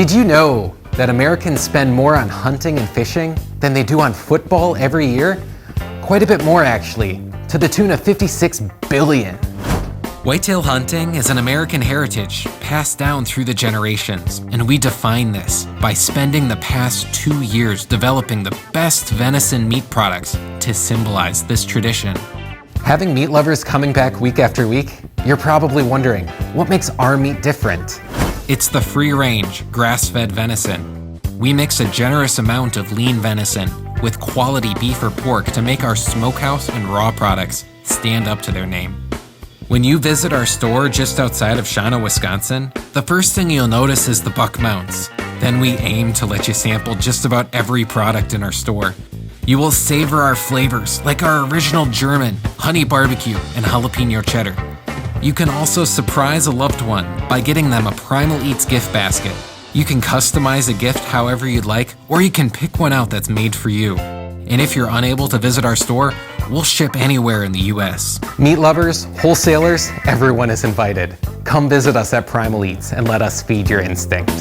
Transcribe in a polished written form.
Did you know that Americans spend more on hunting and fishing than they do on football every year? Quite a bit more, actually, to the tune of 56 billion. Whitetail hunting is an American heritage passed down through the generations, and we define this by spending the past 2 years developing the best venison meat products to symbolize this tradition. Having meat lovers coming back week after week, you're probably wondering, what makes our meat different? It's the free-range, grass-fed venison. We mix a generous amount of lean venison with quality beef or pork to make our smokehouse and raw products stand up to their name. When you visit our store just outside of Shawano, Wisconsin, the first thing you'll notice is the buck mounts. Then we aim to let you sample just about every product in our store. You will savor our flavors like our original German, honey barbecue, and jalapeno cheddar. You can also surprise a loved one by getting them a Primal Eats gift basket. You can customize a gift however you'd like, or you can pick one out that's made for you. And if you're unable to visit our store, we'll ship anywhere in the US. Meat lovers, wholesalers, everyone is invited. Come visit us at Primal Eats and let us feed your instinct.